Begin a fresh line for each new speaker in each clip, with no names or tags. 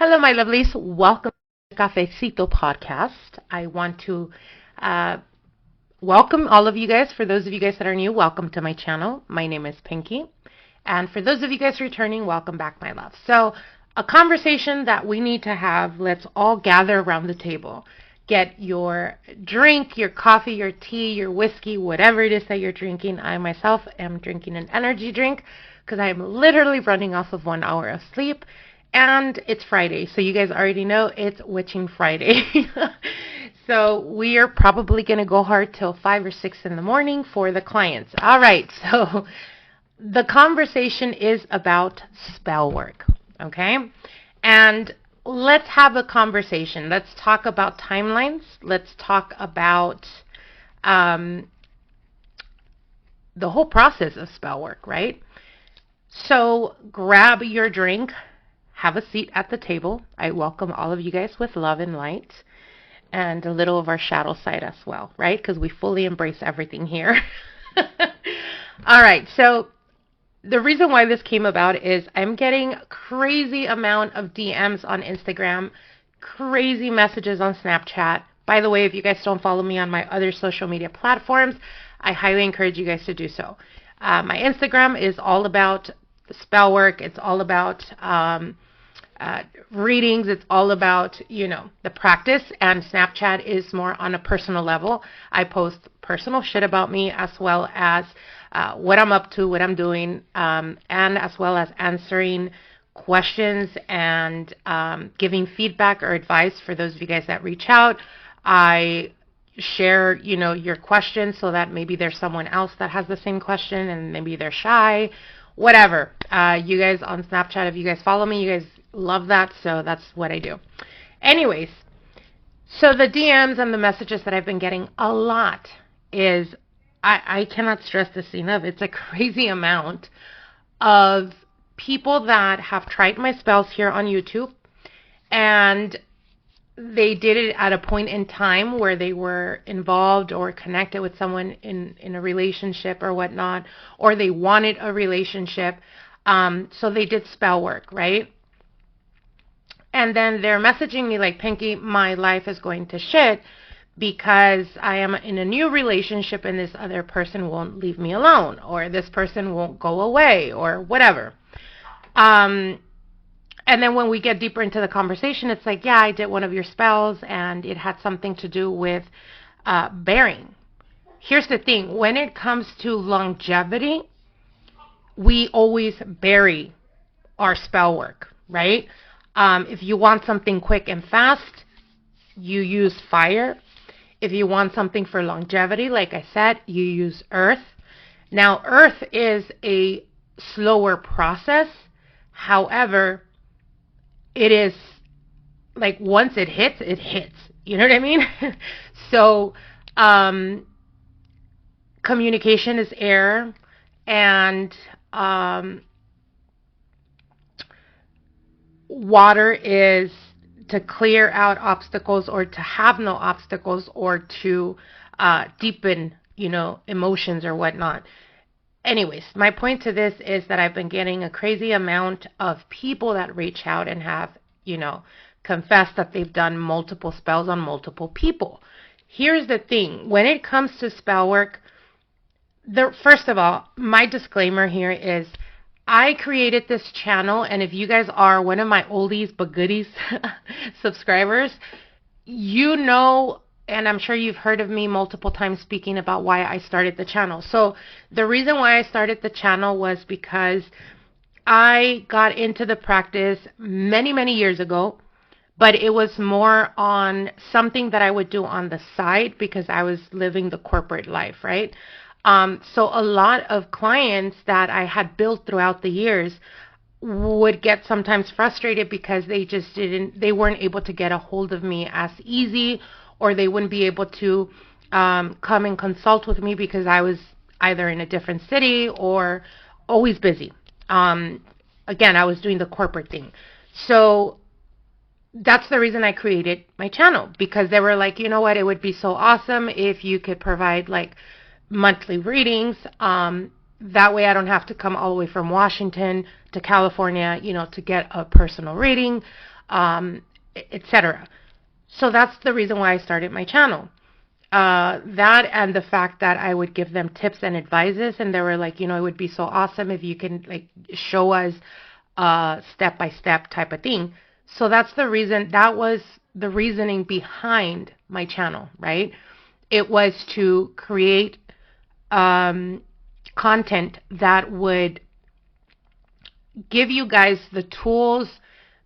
Hello, my lovelies. Welcome to Cafecito Podcast. I want to welcome all of you guys. For those of you guys that are new, welcome to my channel. My name is Pinky. And for those of you guys returning, welcome back, my love. So, a conversation that we need to have. Let's all gather around the table. Get your drink, your coffee, your tea, your whiskey, whatever it is that you're drinking. I myself am drinking an energy drink because I am literally running off of 1 hour of sleep. And it's Friday, so you guys already know it's Witching Friday. So we are probably going to go hard till 5 or 6 in the morning for the clients. All right, so the conversation is about spell work, okay? And let's have a conversation. Let's talk about timelines. Let's talk about the whole process of spell work, right? So grab your drink. Have a seat at the table. I welcome all of you guys with love and light and a little of our shadow side as well, right? Because we fully embrace everything here. All right, so the reason why this came about is I'm getting crazy amount of DMs on Instagram, crazy messages on Snapchat. By the way, if you guys don't follow me on my other social media platforms, I highly encourage you guys to do so. My Instagram is all about spell work. It's all about readings. It's all about, the practice, and Snapchat is more on a personal level. I post personal shit about me as well as what I'm up to, what I'm doing, and as well as answering questions and giving feedback or advice for those of you guys that reach out. I share, your questions so that maybe there's someone else that has the same question and maybe they're shy, whatever. You guys on Snapchat, if you guys follow me, you guys love that, so that's what I do. Anyways, so the DMs and the messages that I've been getting a lot is, I cannot stress this enough, it's a crazy amount of people that have tried my spells here on YouTube, and they did it at a point in time where they were involved or connected with someone in a relationship or whatnot, or they wanted a relationship, so they did spell work, right? And then they're messaging me like, Pinky, my life is going to shit because I am in a new relationship and this other person won't leave me alone, or this person won't go away, or whatever. And then when we get deeper into the conversation, it's like, yeah, I did one of your spells and it had something to do with bearing. Here's the thing. When it comes to longevity, we always bury our spell work, right? If you want something quick and fast, you use fire. If you want something for longevity, like I said, you use earth. Now, earth is a slower process. However, it is like once it hits, it hits. You know what I mean? So, communication is air, and water is to clear out obstacles or to have no obstacles or to deepen, emotions or whatnot. Anyways, my point to this is that I've been getting a crazy amount of people that reach out and have, confessed that they've done multiple spells on multiple people. Here's the thing. When it comes to spell work, first of all, my disclaimer here is I created this channel, and if you guys are one of my oldies but goodies subscribers, and I'm sure you've heard of me multiple times speaking about why I started the channel. So the reason why I started the channel was because I got into the practice many, many years ago, but it was more on something that I would do on the side because I was living the corporate life, right? So a lot of clients that I had built throughout the years would get sometimes frustrated because they weren't able to get a hold of me as easy, or they wouldn't be able to come and consult with me because I was either in a different city or always busy. Again, I was doing the corporate thing. So that's the reason I created my channel, because they were like, you know what, it would be so awesome if you could provide like monthly readings. That way I don't have to come all the way from Washington to California, to get a personal reading. etc. So that's the reason why I started my channel. That and the fact that I would give them tips and advices, and they were like, it would be so awesome if you can like show us step-by-step type of thing. So that's the reason, that was the reasoning behind my channel, right? It was to create content that would give you guys the tools,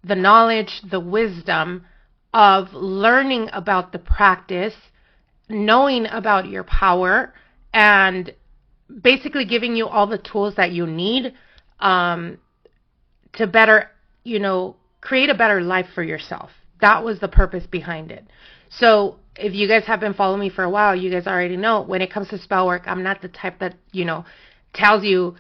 the knowledge, the wisdom of learning about the practice, knowing about your power, and basically giving you all the tools that you need to better, create a better life for yourself. That was the purpose behind it. So if you guys have been following me for a while, you guys already know when it comes to spell work, I'm not the type that, tells you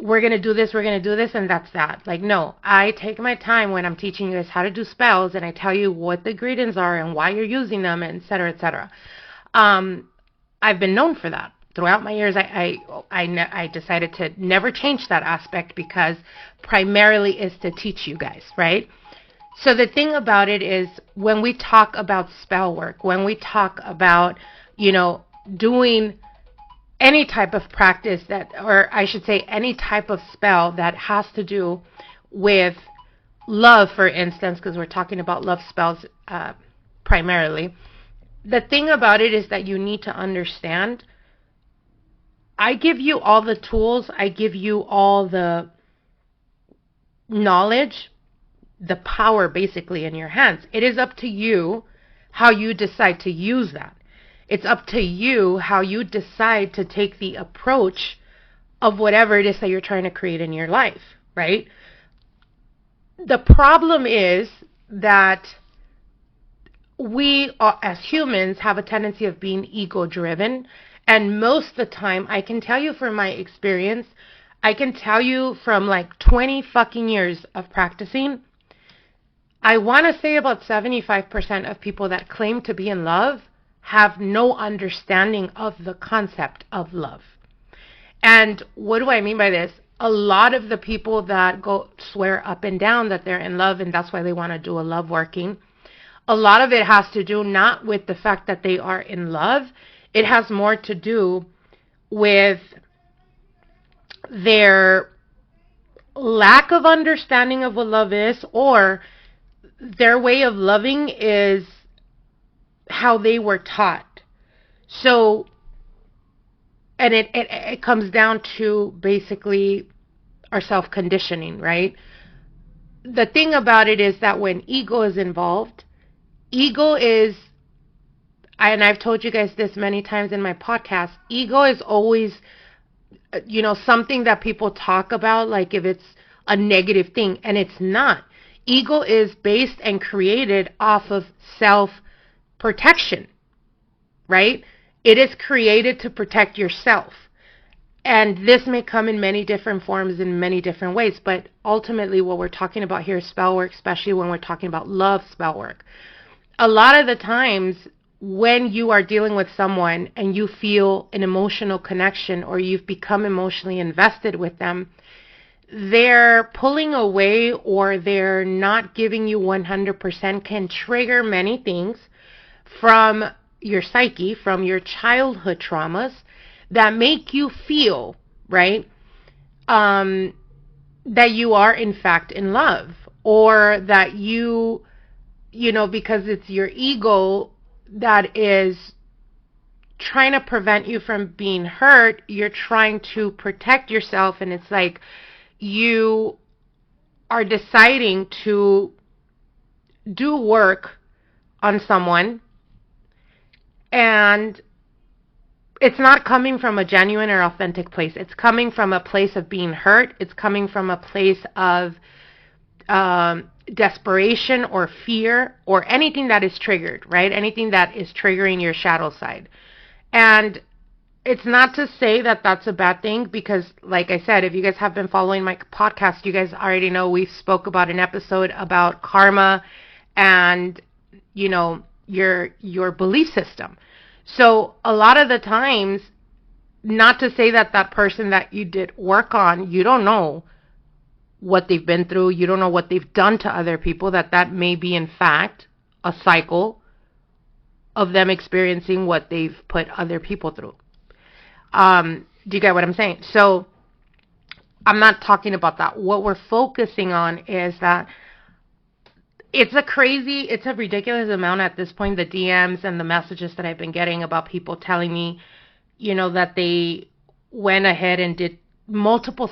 we're going to do this, and that's that. Like, no, I take my time when I'm teaching you guys how to do spells, and I tell you what the ingredients are and why you're using them, et cetera, et cetera. I've been known for that. Throughout my years, I decided to never change that aspect because primarily is to teach you guys, right? So the thing about it is when we talk about spell work, when we talk about, doing any type of practice or I should say any type of spell that has to do with love, for instance, because we're talking about love spells primarily. The thing about it is that you need to understand, I give you all the tools, I give you all the knowledge, the power basically in your hands. It is up to you how you decide to use that. It's up to you how you decide to take the approach of whatever it is that you're trying to create in your life, right? The problem is that we as humans have a tendency of being ego-driven, and most of the time, I can tell you from my experience, I can tell you from like 20 fucking years of practicing, I want to say about 75% of people that claim to be in love have no understanding of the concept of love. And what do I mean by this? A lot of the people that swear up and down that they're in love and that's why they want to do a love working, a lot of it has to do not with the fact that they are in love. It has more to do with their lack of understanding of what love is, or their way of loving is how they were taught. So, and it comes down to basically our self-conditioning, right? The thing about it is that when ego is involved, ego is, and I've told you guys this many times in my podcast, ego is always, something that people talk about like if it's a negative thing, and it's not. Ego is based and created off of self-protection, right? It is created to protect yourself. And this may come in many different forms in many different ways, but ultimately what we're talking about here is spell work, especially when we're talking about love spell work. A lot of the times when you are dealing with someone and you feel an emotional connection or you've become emotionally invested with them, they're pulling away or they're not giving you 100% can trigger many things from your psyche, from your childhood traumas that make you feel, right, that you are in fact in love, or that because it's your ego that is trying to prevent you from being hurt, you're trying to protect yourself, and it's like you are deciding to do work on someone, and it's not coming from a genuine or authentic place. It's coming from a place of being hurt. It's coming from a place of desperation or fear or anything that is triggered, right? Anything that is triggering your shadow side. And it's not to say that that's a bad thing, because like I said, if you guys have been following my podcast, you guys already know we spoke about an episode about karma and, your belief system. So a lot of the times, not to say that that person that you did work on, you don't know what they've been through. You don't know what they've done to other people, that may be, in fact, a cycle of them experiencing what they've put other people through. Do you get what I'm saying? So I'm not talking about that. What we're focusing on is that it's a ridiculous amount at this point, the DMs and the messages that I've been getting about people telling me, that they went ahead and did multiple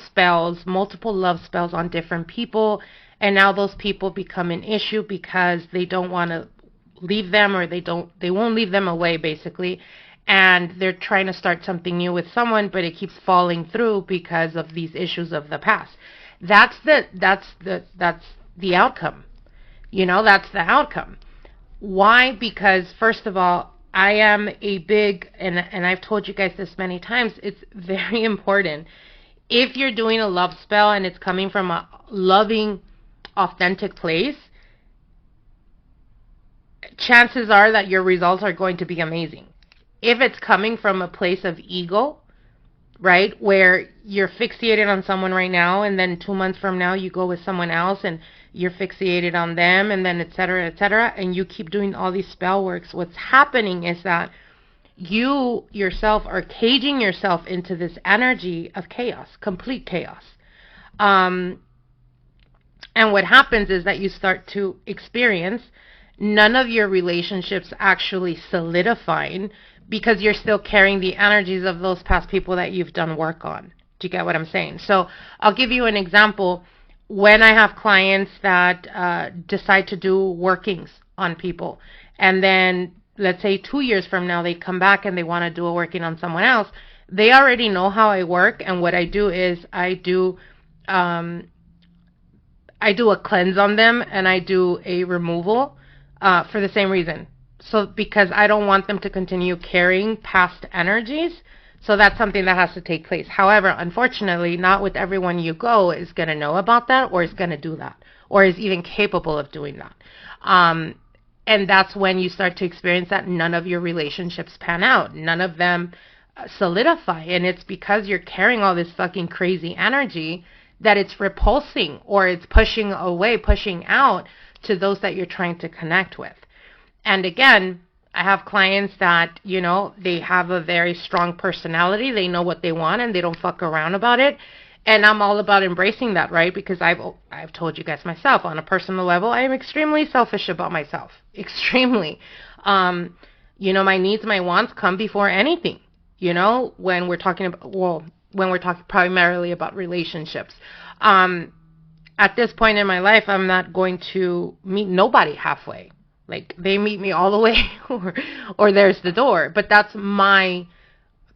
love spells on different people, and now those people become an issue because they don't want to leave them, or they won't leave them away, basically. And they're trying to start something new with someone, but it keeps falling through because of these issues of the past. That's the outcome. That's the outcome. Why? Because first of all, I am a big, and I've told you guys this many times, it's very important. If you're doing a love spell and it's coming from a loving, authentic place, chances are that your results are going to be amazing. If it's coming from a place of ego, right, where you're fixated on someone right now, and then 2 months from now you go with someone else and you're fixated on them, and then et cetera, and you keep doing all these spell works, what's happening is that you yourself are caging yourself into this energy of chaos, complete chaos. And what happens is that you start to experience none of your relationships actually solidifying, because you're still carrying the energies of those past people that you've done work on. Do you get what I'm saying? So I'll give you an example. When I have clients that decide to do workings on people, and then let's say 2 years from now they come back and they want to do a working on someone else, they already know how I work, and what I do is I do a cleanse on them, and I do a removal for the same reason. So because I don't want them to continue carrying past energies. So that's something that has to take place. However, unfortunately, not with everyone you go is going to know about that, or is going to do that, or is even capable of doing that. And that's when you start to experience that none of your relationships pan out. None of them solidify. And it's because you're carrying all this fucking crazy energy that it's repulsing, or it's pushing away, pushing out to those that you're trying to connect with. And again, I have clients that, they have a very strong personality. They know what they want and they don't fuck around about it. And I'm all about embracing that, right? Because I've told you guys myself, on a personal level, I am extremely selfish about myself. Extremely. My needs, my wants come before anything, when we're talking primarily about relationships. At this point in my life, I'm not going to meet nobody halfway. Like, they meet me all the way, or there's the door. But that's my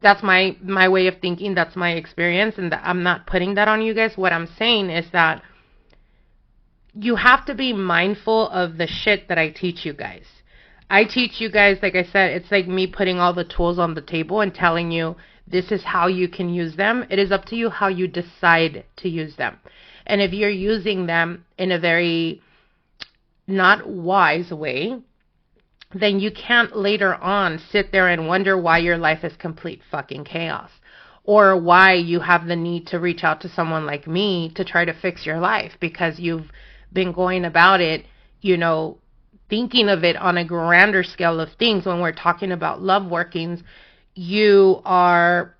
way of thinking. That's my experience, and I'm not putting that on you guys. What I'm saying is that you have to be mindful of the shit that I teach you guys. I teach you guys, like I said, it's like me putting all the tools on the table and telling you this is how you can use them. It is up to you how you decide to use them. And if you're using them in a very not wise way, then you can't later on sit there and wonder why your life is complete fucking chaos, or why you have the need to reach out to someone like me to try to fix your life, because you've been going about it, thinking of it on a grander scale of things. When we're talking about love workings, you are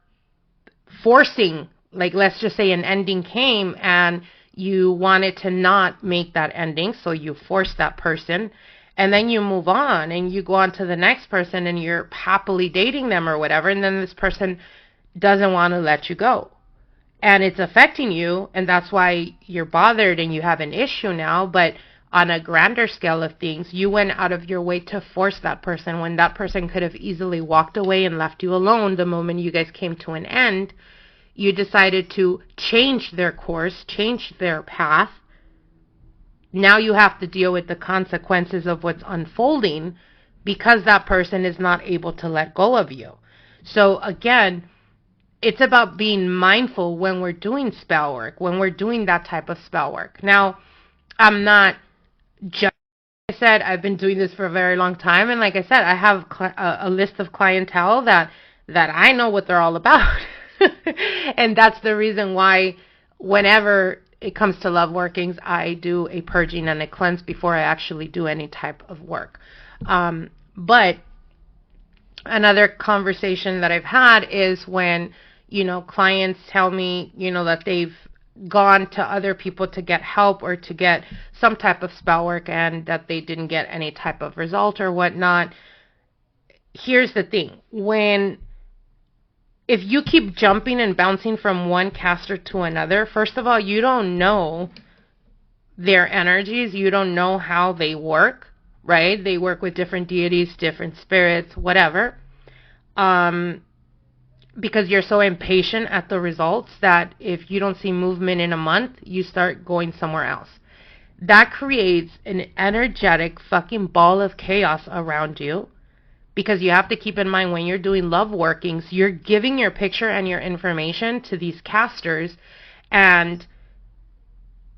forcing, like, let's just say an ending came and you wanted to not make that ending, so you force that person, and then you move on and you go on to the next person and you're happily dating them or whatever, and then this person doesn't want to let you go. And it's affecting you, and that's why you're bothered and you have an issue now. But on a grander scale of things, you went out of your way to force that person when that person could have easily walked away and left you alone the moment you guys came to an end. You decided to change their course, change their path. Now you have to deal with the consequences of what's unfolding because that person is not able to let go of you. So again, it's about being mindful when we're doing spell work, when we're doing that type of spell work. Now, I'm not just, like I said, I've been doing this for a very long time. And like I said, I have a list of clientele that I know what they're all about. And that's the reason why whenever it comes to love workings, I do a purging and a cleanse before I actually do any type of work. But another conversation that I've had is when, clients tell me, that they've gone to other people to get help or to get some type of spell work and that they didn't get any type of result or whatnot. Here's the thing. If you keep jumping and bouncing from one caster to another, first of all, you don't know their energies. You don't know how they work, right? They work with different deities, different spirits, whatever. Because you're so impatient at the results that if you don't see movement in a month, you start going somewhere else. That creates an energetic fucking ball of chaos around you, because you have to keep in mind when you're doing love workings, you're giving your picture and your information to these casters, and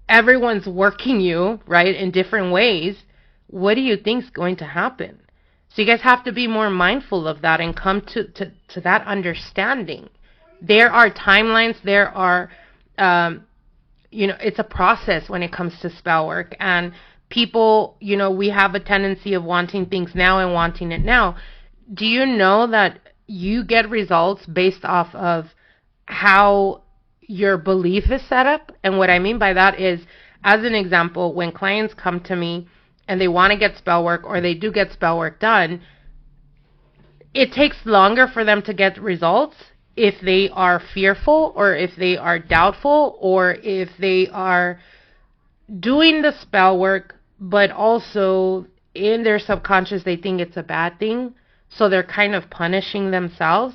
everyone's working you, right, in different ways. What do you think is going to happen? So you guys have to be more mindful of that and come to that understanding. There are timelines. There are, it's a process when it comes to spell work. And people, we have a tendency of wanting things now and wanting it now. Do you know that you get results based off of how your belief is set up? And what I mean by that is, as an example, when clients come to me and they want to get spell work or they do get spell work done, it takes longer for them to get results if they are fearful or if they are doubtful or if they are doing the spell work, but also in their subconscious they think it's a bad thing, so they're kind of punishing themselves.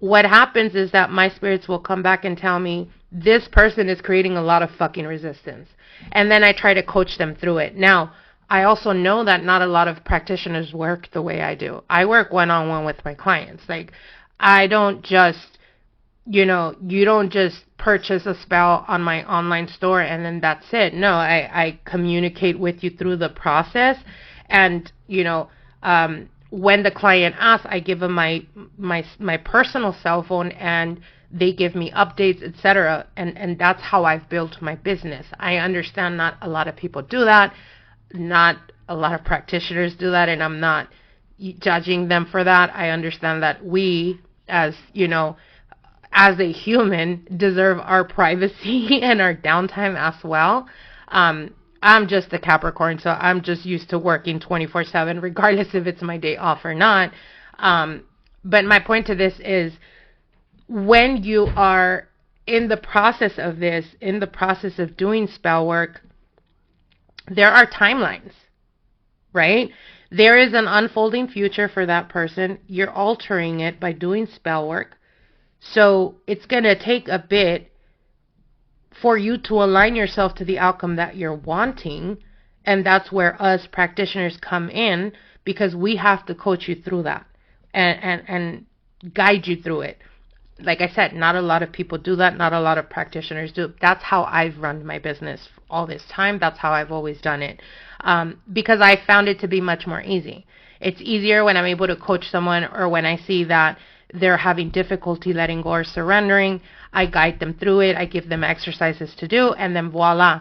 What happens is that my spirits will come back and tell me, this person is creating a lot of fucking resistance. And then I try to coach them through it. Now, I also know that not a lot of practitioners work the way I do. I work one-on-one with my clients. Like, I don't just, you don't just purchase a spell on my online store and then that's it. No, I communicate with you through the process. And, when the client asks, I give them my personal cell phone and they give me updates, etc. And that's how I've built my business. I understand not a lot of people do that. Not a lot of practitioners do that, and I'm not judging them for that. I understand that we, as as a human, deserve our privacy and our downtime as well. I'm just a Capricorn, so I'm just used to working 24/7, regardless if it's my day off or not. But my point to this is, when you are in the process of this, in the process of doing spell work, there are timelines, right? There is an unfolding future for that person. You're altering it by doing spell work. So it's going to take a bit for you to align yourself to the outcome that you're wanting. And that's where us practitioners come in, because we have to coach you through that and guide you through it. Like I said, not a lot of people do that. Not a lot of practitioners do. That's how I've run my business all this time. That's how I've always done it, because I found it to be much more easy. It's easier when I'm able to coach someone, or when I see that they're having difficulty letting go or surrendering. I guide them through it. I give them exercises to do, and then voila,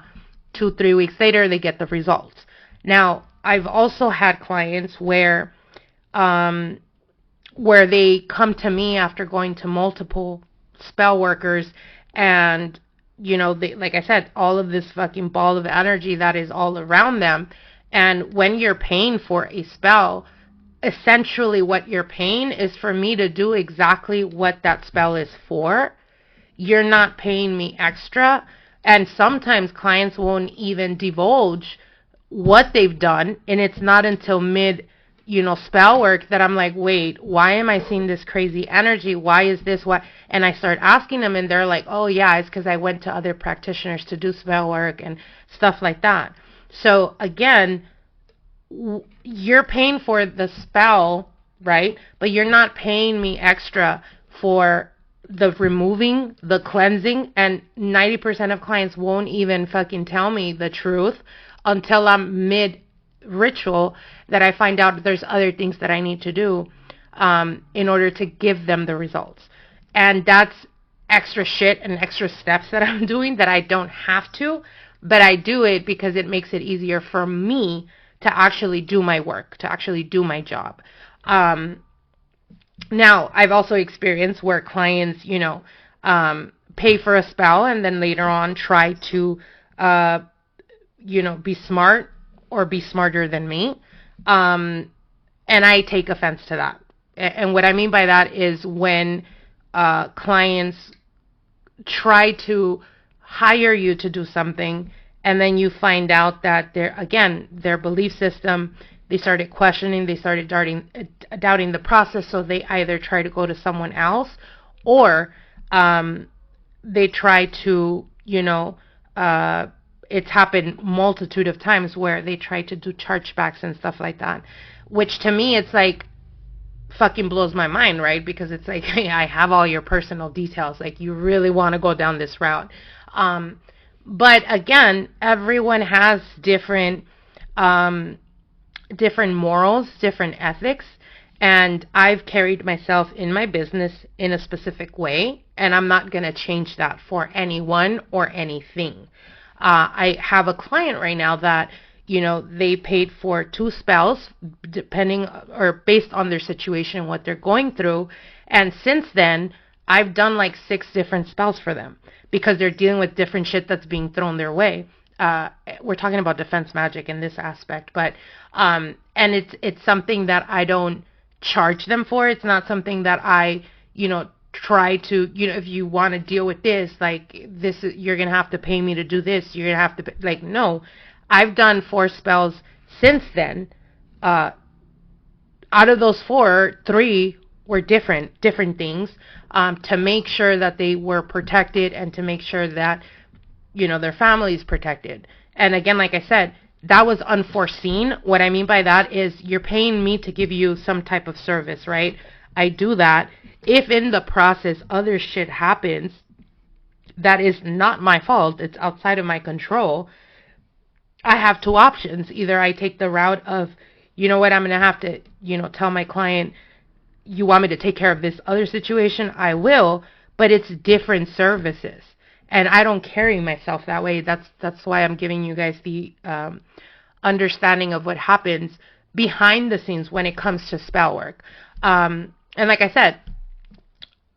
2-3 weeks later, they get the results. Now, I've also had clients where they come to me after going to multiple spell workers, and they, like I said, all of this fucking ball of energy that is all around them. And when you're paying for a spell, essentially what you're paying is for me to do exactly what that spell is for. You're not paying me extra. And sometimes clients won't even divulge what they've done, and it's not until mid spell work that I'm like, wait, why am I seeing this crazy energy? Why is this? What? And I start asking them, and they're like, oh yeah, it's because I went to other practitioners to do spell work and stuff like that. So again, you're paying for the spell, right? But you're not paying me extra for the removing, the cleansing, and 90% of clients won't even fucking tell me the truth until I'm mid ritual, that I find out there's other things that I need to do in order to give them the results. And that's extra shit and extra steps that I'm doing that I don't have to, but I do it because it makes it easier for me to actually do my work, to actually do my job. Now, I've also experienced where clients, pay for a spell and then later on try to, be smart or be smarter than me. And I take offense to that. And what I mean by that is when clients try to hire you to do something and then you find out that their belief system, they started questioning, they started doubting the process, so they either try to go to someone else or they try to, it's happened multitude of times where they try to do chargebacks and stuff like that, which to me it's like fucking blows my mind, right? Because it's like, hey, I have all your personal details, like you really want to go down this route. But again, everyone has different morals, different ethics, and I've carried myself in my business in a specific way, and I'm not going to change that for anyone or anything. I have a client right now that, they paid for 2 spells depending or based on their situation and what they're going through. And since then, I've done like 6 different spells for them because they're dealing with different shit that's being thrown their way. We're talking about defense magic in this aspect, but, and it's something that I don't charge them for. It's not something that I, try to, if you want to deal with this, like this, you're going to have to pay me to do this. You're going to have to pay, like, no, I've done 4 spells since then. Out of those 4, 3 were different things, to make sure that they were protected and to make sure that, their family's protected. And again, like I said, that was unforeseen. What I mean by that is you're paying me to give you some type of service, right? I do that. If in the process other shit happens that is not my fault, it's outside of my control, I have 2 options. Either I take the route of, I'm going to have to, tell my client, you want me to take care of this other situation? I will, but it's different services. And I don't carry myself that way. That's why I'm giving you guys the understanding of what happens behind the scenes when it comes to spell work. And like I said,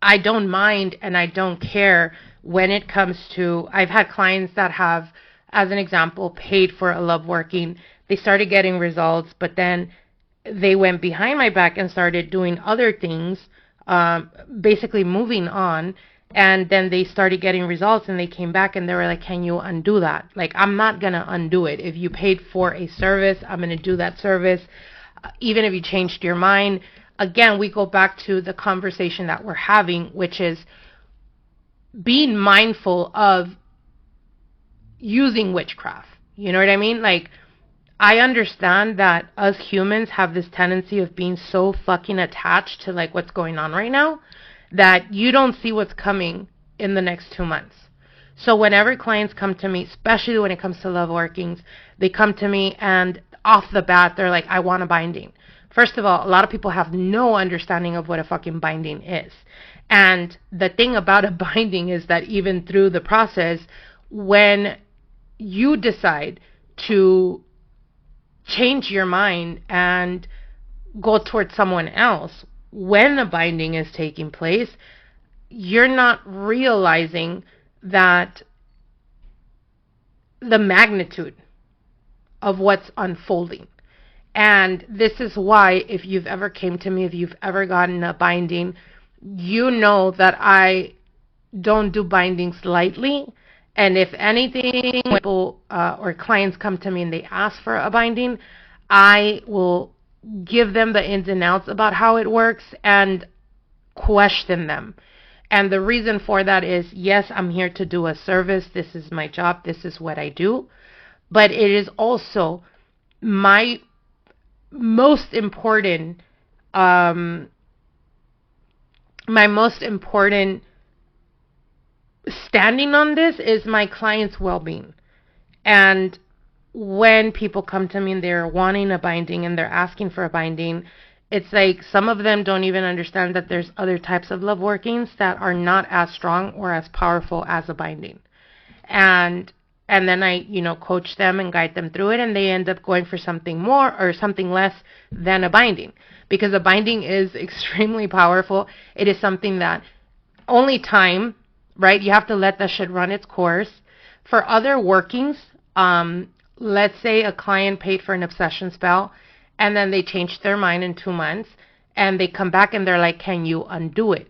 I don't mind and I don't care when it comes to, I've had clients that have, as an example, paid for a love working. They started getting results, but then they went behind my back and started doing other things, basically moving on. And then they started getting results and they came back and they were like, can you undo that? Like, I'm not going to undo it. If you paid for a service, I'm going to do that service. Even if you changed your mind. Again, we go back to the conversation that we're having, which is being mindful of using witchcraft. You know what I mean? Like, I understand that us humans have this tendency of being so fucking attached to like what's going on right now that you don't see what's coming in the next 2 months. So whenever clients come to me, especially when it comes to love workings, they come to me and off the bat, they're like, I want a binding. First of all, a lot of people have no understanding of what a fucking binding is. And the thing about a binding is that even through the process, when you decide to change your mind and go towards someone else, when a binding is taking place, you're not realizing that the magnitude of what's unfolding. And this is why, if you've ever came to me, if you've ever gotten a binding, you know that I don't do bindings lightly. And if anything, people or clients come to me and they ask for a binding, I will give them the ins and outs about how it works and question them. And the reason for that is, yes, I'm here to do a service. This is my job. This is what I do. But it is also my most important, standing on this is my client's well-being. And when people come to me and they're wanting a binding and they're asking for a binding, it's like some of them don't even understand that there's other types of love workings that are not as strong or as powerful as a binding. And then I, coach them and guide them through it, and they end up going for something more or something less than a binding. Because a binding is extremely powerful. It is something that only time, right? You have to let that shit run its course. For other workings, let's say a client paid for an obsession spell, and then they changed their mind in 2 months, and they come back and they're like, can you undo it?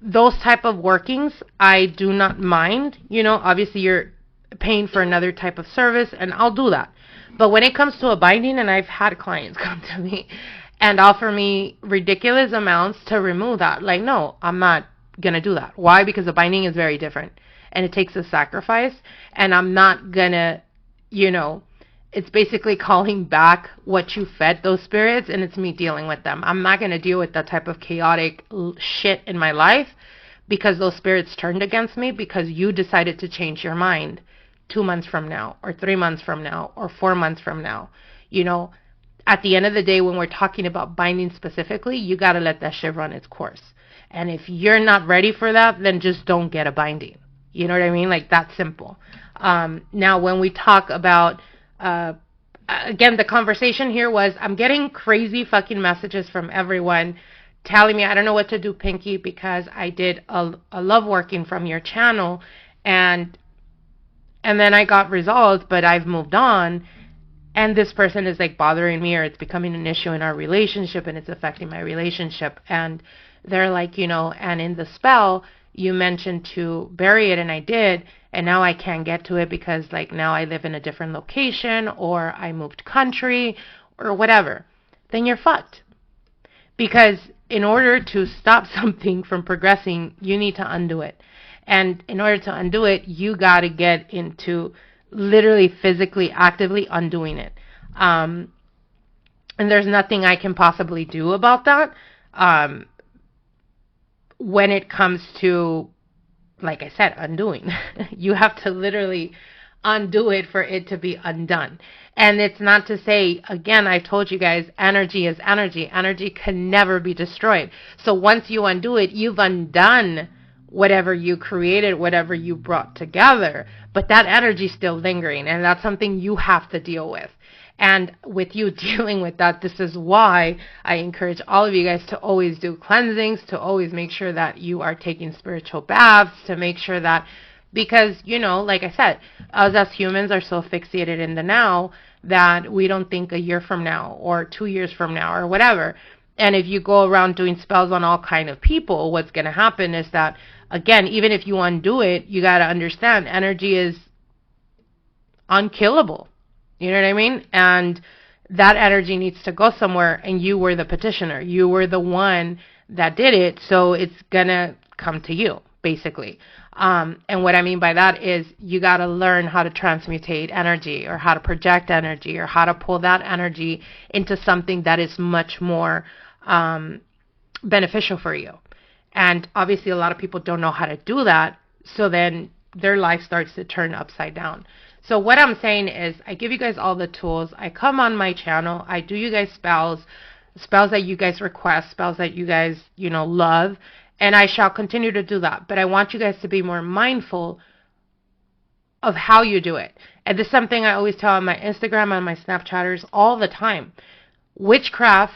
Those type of workings, I do not mind. Obviously you're paying for another type of service, and I'll do that. But when it comes to a binding, and I've had clients come to me and offer me ridiculous amounts to remove that, like, no, I'm not going to do that. Why? Because a binding is very different, and it takes a sacrifice, and I'm not going to, it's basically calling back what you fed those spirits, and it's me dealing with them. I'm not going to deal with that type of chaotic shit in my life because those spirits turned against me because you decided to change your mind 2 months from now or 3 months from now or 4 months from now. At the end of the day, when we're talking about binding specifically, you got to let that shit run its course. And if you're not ready for that, then just don't get a binding. You know what I mean? Like, that's simple. Now, when we talk about again, the conversation here was, I'm getting crazy fucking messages from everyone telling me I don't know what to do, Pinky, because I did a love working from your channel, and then I got results, but I've moved on, and this person is like bothering me, or it's becoming an issue in our relationship, and it's affecting my relationship. And they're like, and in the spell you mentioned to bury it, and I did, and now I can't get to it because, like, now I live in a different location, or I moved country, or whatever. Then you're fucked. Because in order to stop something from progressing, you need to undo it. And in order to undo it, you got to get into literally physically, actively undoing it. And there's nothing I can possibly do about that. When it comes to, like I said, undoing. You have to literally undo it for it to be undone. And it's not to say, again, I told you guys, energy is energy. Energy can never be destroyed. So once you undo it, you've undone whatever you created, whatever you brought together. But that energy is still lingering, and that's something you have to deal with. And with you dealing with that, this is why I encourage all of you guys to always do cleansings, to always make sure that you are taking spiritual baths, to make sure that, because, like I said, us as humans are so fixated in the now that we don't think a year from now or 2 years from now or whatever. And if you go around doing spells on all kind of people, what's going to happen is that, again, even if you undo it, you got to understand energy is unkillable. You know what I mean? And that energy needs to go somewhere, and you were the petitioner. You were the one that did it, so it's going to come to you, basically. And what I mean by that is you got to learn how to transmutate energy, or how to project energy, or how to pull that energy into something that is much more beneficial for you. And obviously a lot of people don't know how to do that, so then their life starts to turn upside down. So what I'm saying is, I give you guys all the tools. I come on my channel. I do you guys spells that you guys request, spells that you guys, love. And I shall continue to do that. But I want you guys to be more mindful of how you do it. And this is something I always tell on my Instagram and my Snapchatters all the time. Witchcraft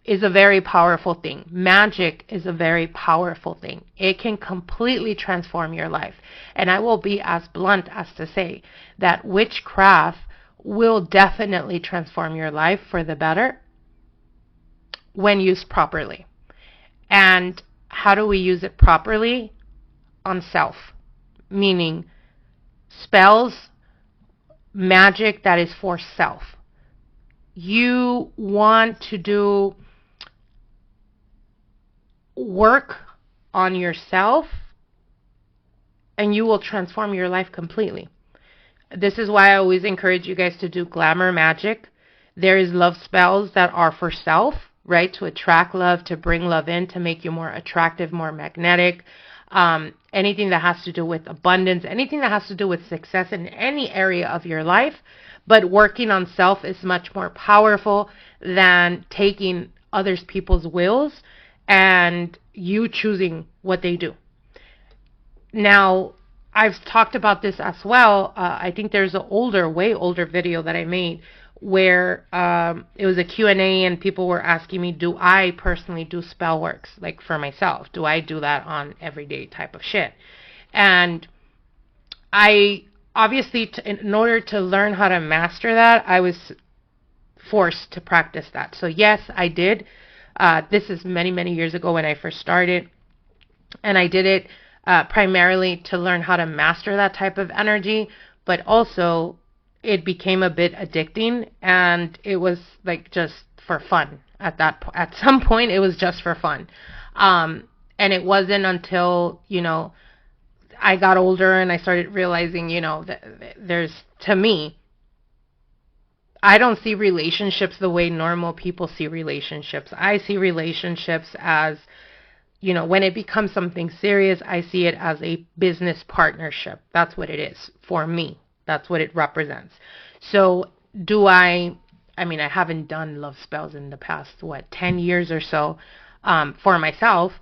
is a very powerful thing. Magic is a very powerful thing. It can completely transform your life. And I will be as blunt as to say that witchcraft will definitely transform your life for the better when used properly. And how do we use it properly? On self. Meaning spells, magic that is for self. You want to do work on yourself, and you will transform your life completely. This is why I always encourage you guys to do glamour magic. There is love spells that are for self, right? To attract love, to bring love in, to make you more attractive, more magnetic. Anything that has to do with abundance, anything that has to do with success in any area of your life. But working on self is much more powerful than taking others people's wills and you choosing what they do. Now, I've talked about this as well. I think there's an way older video that I made where it was a Q&A and people were asking me, do I personally do spell works, like for myself? Do I do that on everyday type of shit? And I obviously, in order to learn how to master that, I was forced to practice that. So yes, I did. This is many, many years ago when I first started. And I did it primarily to learn how to master that type of energy, but also it became a bit addicting, and it was like just for fun at some point. It was just for fun, and it wasn't until I got older and I started realizing that to me, I don't see relationships the way normal people see relationships. I see relationships as when it becomes something serious, I see it as a business partnership. That's what it is for me. That's what it represents. So I haven't done love spells in the past, 10 years or so, for myself,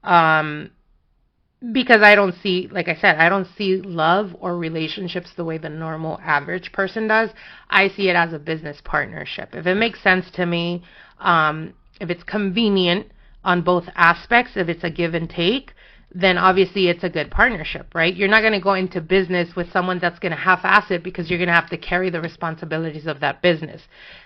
because I don't see, like I said, I don't see love or relationships the way the normal average person does. I see it as a business partnership. If it makes sense to me, if it's convenient on both aspects, if it's a give and take, then obviously it's a good partnership, right? You're not going to go into business with someone that's going to half-ass it because you're going to have to carry the responsibilities of that business.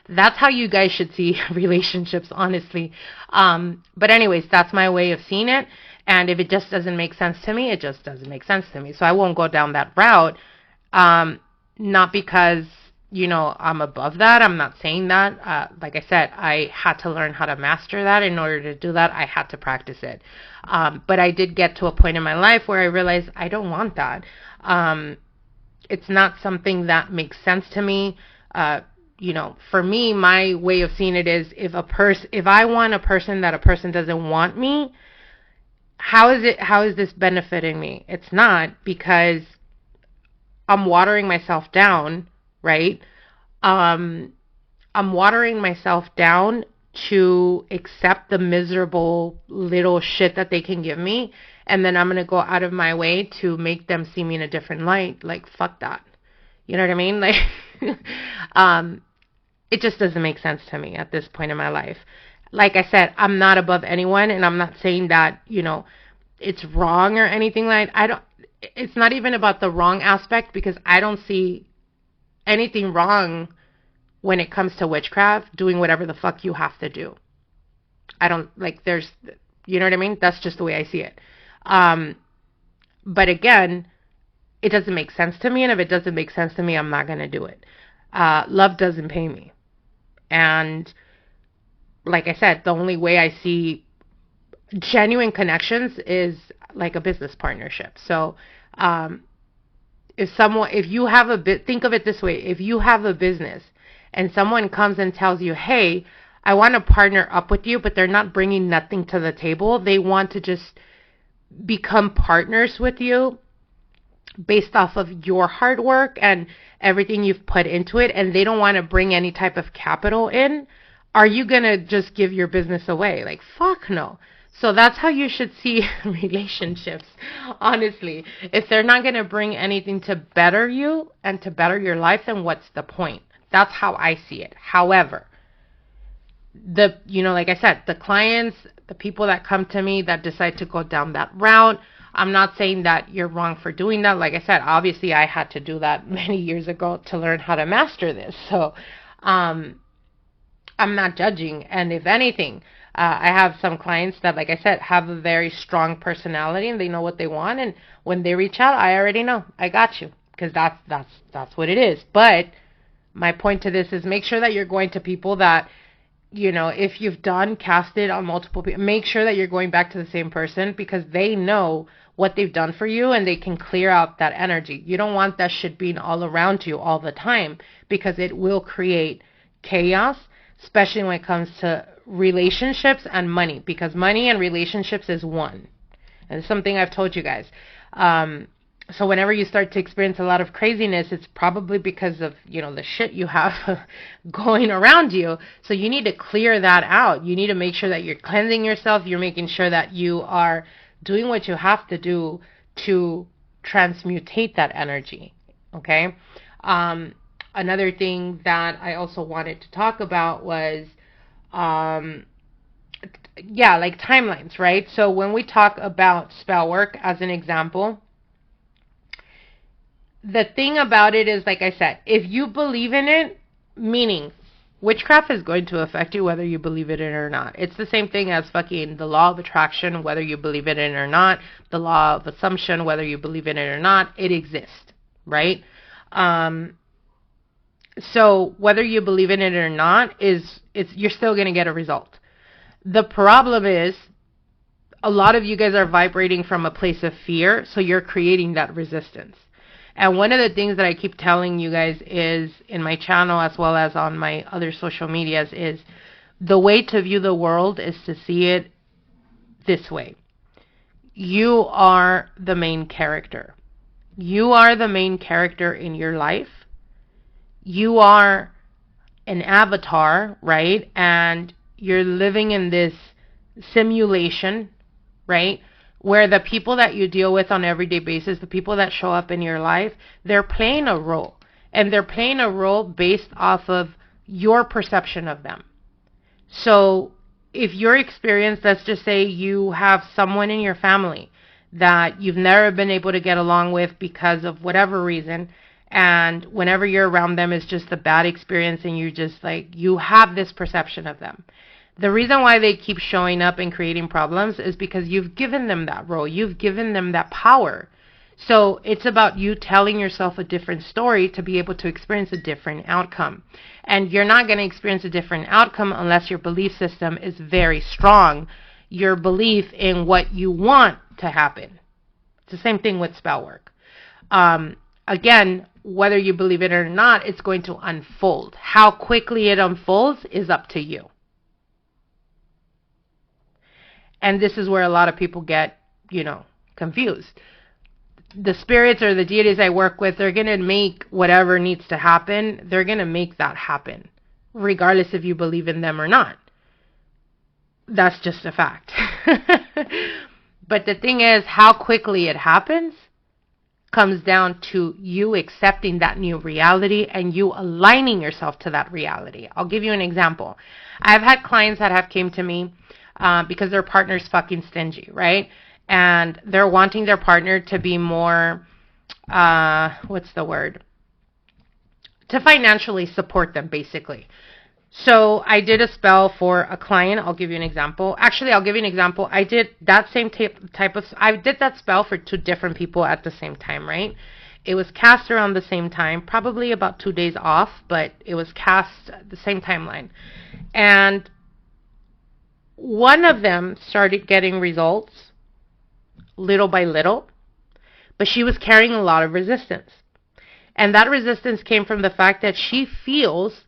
That's how you guys should see relationships, honestly. But anyways, that's my way of seeing it. And if it just doesn't make sense to me, it just doesn't make sense to me. So I won't go down that route, not because I'm above that. I'm not saying that. Like I said, I had to learn how to master that. In order to do that, I had to practice it. But I did get to a point in my life where I realized I don't want that. It's not something that makes sense to me. For me, my way of seeing it is if I want a person that a person doesn't want me, how is this benefiting me? It's not, because I'm watering myself down. Right? I'm watering myself down to accept the miserable little shit that they can give me, and then I'm going to go out of my way to make them see me in a different light. Like, fuck that. You know what I mean? Like, it just doesn't make sense to me at this point in my life. Like I said, I'm not above anyone, and I'm not saying that, it's wrong or anything like that. It's not even about the wrong aspect, because I don't see anything wrong when it comes to witchcraft, doing whatever the fuck you have to do. I don't, you know what I mean? That's just the way I see it. But again, it doesn't make sense to me, and if it doesn't make sense to me, I'm not going to do it. Love doesn't pay me. And like I said, the only way I see genuine connections is like a business partnership. So, if you have think of it this way, if you have a business and someone comes and tells you, hey, I want to partner up with you, but they're not bringing nothing to the table. They want to just become partners with you based off of your hard work and everything you've put into it, and they don't want to bring any type of capital in. Are you going to just give your business away? Like, fuck no. So that's how you should see relationships, honestly. If they're not going to bring anything to better you and to better your life, then what's the point? That's how I see it. However, like I said, the clients, the people that come to me that decide to go down that route, I'm not saying that you're wrong for doing that. Like I said, obviously I had to do that many years ago to learn how to master this. So I'm not judging. And if anything, I have some clients that, like I said, have a very strong personality and they know what they want. And when they reach out, I already know. I got you, because that's what it is. But my point to this is make sure that you're going to people that, if you've casted on multiple people, make sure that you're going back to the same person, because they know what they've done for you and they can clear out that energy. You don't want that shit being all around you all the time, because it will create chaos, especially when it comes to relationships and money, because money and relationships is one. And it's something I've told you guys. So whenever you start to experience a lot of craziness, it's probably because of, the shit you have going around you. So you need to clear that out. You need to make sure that you're cleansing yourself. You're making sure that you are doing what you have to do to transmutate that energy. Okay? Another thing that I also wanted to talk about was, like timelines, right? So when we talk about spell work, as an example, the thing about it is, like I said, if you believe in it, meaning witchcraft is going to affect you whether you believe it in or not. It's the same thing as fucking the law of attraction, whether you believe it in or not. The law of assumption, whether you believe in it or not, it exists, right? So whether you believe in it or not, you're still going to get a result. The problem is, a lot of you guys are vibrating from a place of fear, so you're creating that resistance. And one of the things that I keep telling you guys is, in my channel as well as on my other social medias, is the way to view the world is to see it this way. You are the main character. You are the main character in your life. You are an avatar, right? And you're living in this simulation, right? Where the people that you deal with on an everyday basis, the people that show up in your life, they're playing a role. And they're playing a role based off of your perception of them. So if your experience, let's just say you have someone in your family that you've never been able to get along with because of whatever reason, and whenever you're around them, it's just a bad experience, and you have this perception of them. The reason why they keep showing up and creating problems is because you've given them that role. You've given them that power. So it's about you telling yourself a different story to be able to experience a different outcome. And you're not going to experience a different outcome unless your belief system is very strong. Your belief in what you want to happen. It's the same thing with spell work. Again, whether you believe it or not, it's going to unfold. How quickly it unfolds is up to you. And this is where a lot of people get, confused. The spirits or the deities I work with, they're going to make whatever needs to happen. They're going to make that happen, regardless if you believe in them or not. That's just a fact. But the thing is, how quickly it happens comes down to you accepting that new reality and you aligning yourself to that reality. I'll give you an example. I've had clients that have came to me because their partner's fucking stingy, right? And they're wanting their partner to be more, to financially support them, basically. So I did a spell for a client. I'll give you an example. Actually, I'll give you an example. I did that same I did that spell for 2 different people at the same time, right? It was cast around the same time, probably about 2 days off, but it was cast at the same timeline. And one of them started getting results little by little, but she was carrying a lot of resistance. And that resistance came from the fact that she feels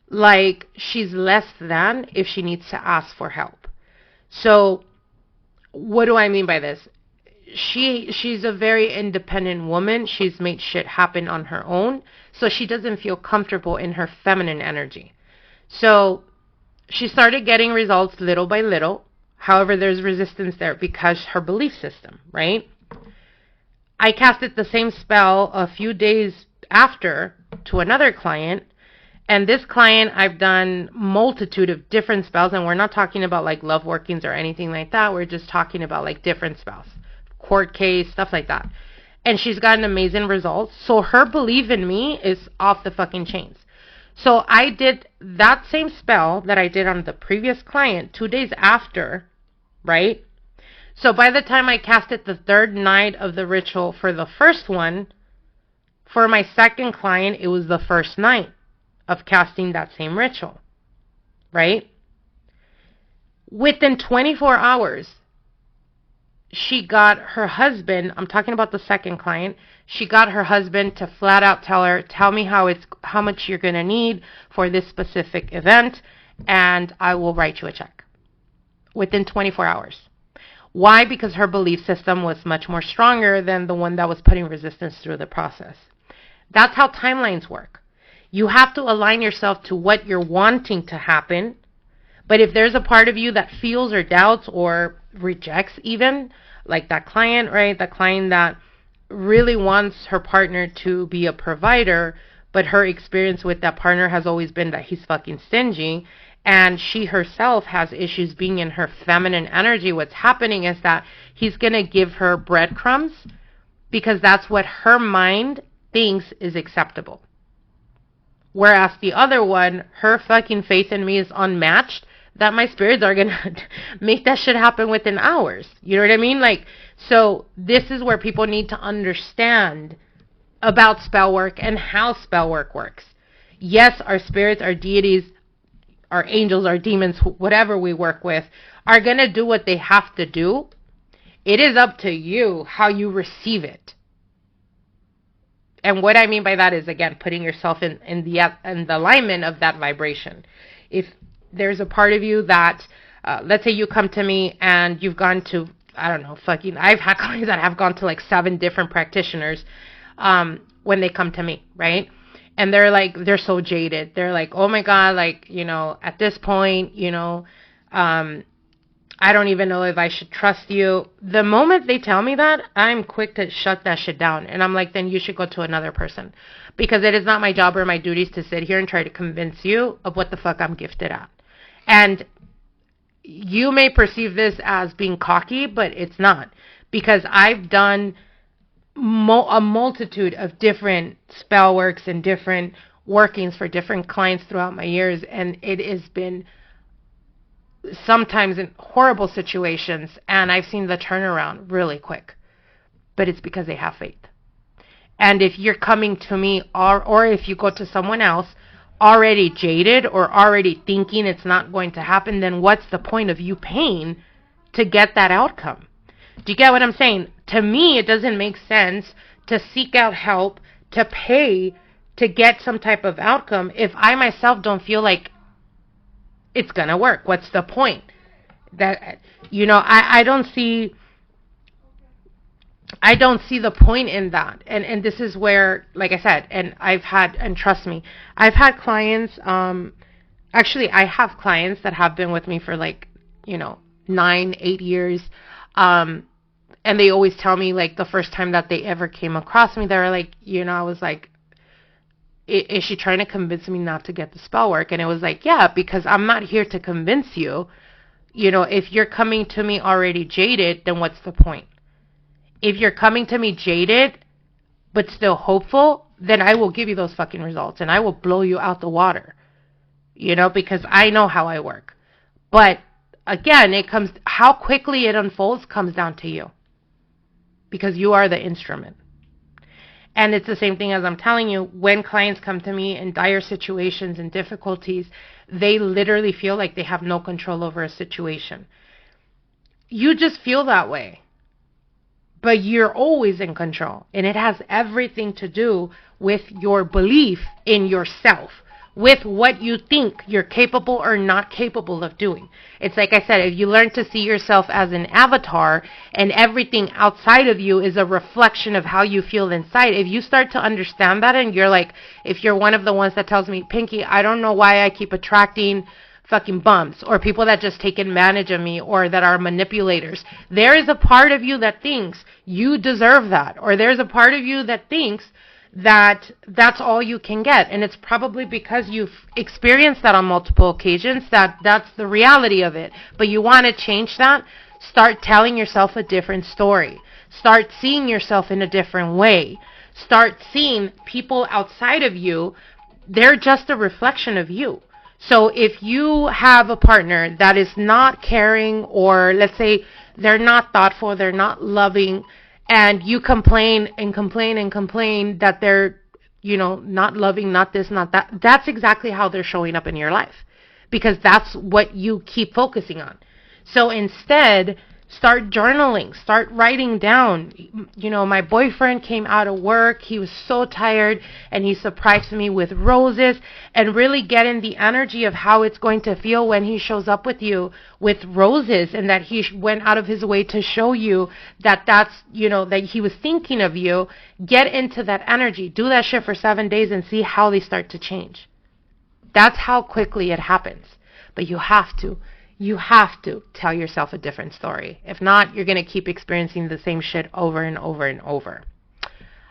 like she's less than if she needs to ask for help. So what do I mean by this? She's a very independent woman. She's made shit happen on her own. So she doesn't feel comfortable in her feminine energy. So she started getting results little by little. However, there's resistance there because her belief system, right? I casted the same spell a few days after to another client. And this client, I've done multitude of different spells. And we're not talking about like love workings or anything like that. We're just talking about like different spells. Court case, stuff like that. And she's gotten amazing results. So her belief in me is off the fucking chains. So I did that same spell that I did on the previous client 2 days after, right? So by the time I cast it the 3rd night of the ritual for the first one, for my second client, it was the first night of casting that same ritual, right? Within 24 hours, she got her husband, I'm talking about the second client, she got her husband to flat out tell me how much you're going to need for this specific event, and I will write you a check. Within 24 hours. Why? Because her belief system was much more stronger than the one that was putting resistance through the process. That's how timelines work. You have to align yourself to what you're wanting to happen. But if there's a part of you that feels or doubts or rejects even, like that client, right? That client that really wants her partner to be a provider, but her experience with that partner has always been that he's fucking stingy, and she herself has issues being in her feminine energy. What's happening is that he's going to give her breadcrumbs because that's what her mind thinks is acceptable. Whereas the other one, her fucking faith in me is unmatched, that my spirits are going to make that shit happen within hours. You know what I mean? Like, so this is where people need to understand about spell work and how spell work works. Yes, our spirits, our deities, our angels, our demons, whatever we work with, are going to do what they have to do. It is up to you how you receive it. And what I mean by that is, again, putting yourself in the alignment of that vibration. If there's a part of you that, let's say you come to me and you've gone to, I don't know, I've had clients that have gone to like 7 different practitioners when they come to me, right? And they're so jaded. They're like, oh my God, like, you know, at this point, you know, I don't even know if I should trust you. The moment they tell me that, I'm quick to shut that shit down. And I'm like, then you should go to another person. Because it is not my job or my duties to sit here and try to convince you of what the fuck I'm gifted at. And you may perceive this as being cocky, but it's not. Because I've done a multitude of different spell works and different workings for different clients throughout my years. And it has been sometimes in horrible situations, and I've seen the turnaround really quick. But it's because they have faith. And if you're coming to me, or if you go to someone else already jaded or already thinking it's not going to happen, then what's the point of you paying to get that outcome? Do you get what I'm saying? To me, it doesn't make sense to seek out help, to pay to get some type of outcome if I myself don't feel like it's going to work. What's the point? That, you know, I don't see the point in that. And this is where, like I said, and trust me, I've had clients, actually I have clients that have been with me for like, you know, 9-8 years. And they always tell me, like, the first time that they ever came across me, they were like, you know, I was like, is she trying to convince me not to get the spell work? And it was like, yeah, because I'm not here to convince you. You know, if you're coming to me already jaded, then what's the point? If you're coming to me jaded, but still hopeful, then I will give you those fucking results and I will blow you out the water, you know, because I know how I work. But again, how quickly it unfolds comes down to you, because you are the instrument. And it's the same thing as I'm telling you, when clients come to me in dire situations and difficulties, they literally feel like they have no control over a situation. You just feel that way. But you're always in control. And it has everything to do with your belief in yourself, with what you think you're capable or not capable of doing. It's like I said, if you learn to see yourself as an avatar and everything outside of you is a reflection of how you feel inside, if you start to understand that, and you're like, if you're one of the ones that tells me, Pinky, I don't know why I keep attracting fucking bumps or people that just take advantage of me or that are manipulators. There is a part of you that thinks you deserve that, or there's a part of you that thinks that that's all you can get. And it's probably because you've experienced that on multiple occasions, that's the reality of it. But you want to change that. Start telling yourself a different story. Start seeing yourself in a different way. Start seeing people outside of you. They're just a reflection of you. So if you have a partner that is not caring, or let's say they're not thoughtful, they're not loving, and you complain and complain and complain that they're, you know, not loving, not this, not that, that's exactly how they're showing up in your life, because that's what you keep focusing on. So instead, Start journaling, start writing down. You know, my boyfriend came out of work. He was so tired and he surprised me with roses, and really get in the energy of how it's going to feel when he shows up with you with roses, and that he went out of his way to show you that that's, you know, that he was thinking of you. Get into that energy. Do that shit for 7 days and see how they start to change. That's how quickly it happens. But you have to tell yourself a different story. If not, you're going to keep experiencing the same shit over and over and over.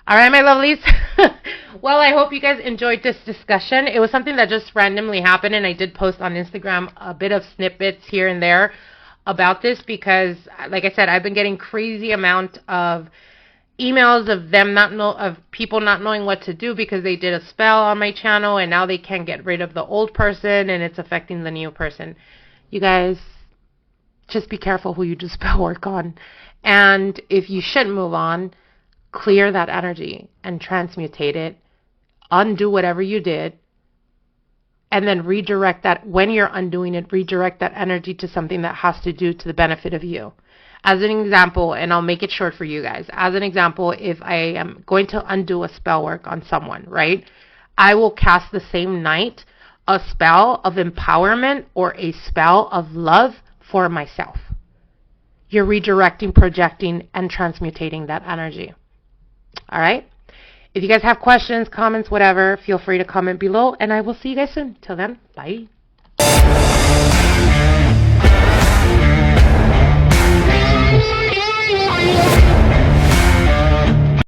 All right, my lovelies. Well, I hope you guys enjoyed this discussion. It was something that just randomly happened, and I did post on Instagram a bit of snippets here and there about this because, like I said, I've been getting crazy amount of emails of them of people not knowing what to do because they did a spell on my channel and now they can't get rid of the old person and it's affecting the new person. You guys, just be careful who you do spell work on. And if you should move on, clear that energy and transmutate it. Undo whatever you did. And then redirect that, when you're undoing it, redirect that energy to something that has to do to the benefit of you. As an example, and I'll make it short for you guys. As an example, if I am going to undo a spell work on someone, right? I will cast the same night a spell of empowerment or a spell of love for myself. You're redirecting, projecting, and transmutating that energy. All right? If you guys have questions, comments, whatever, feel free to comment below, and I will see you guys soon. Till then, bye.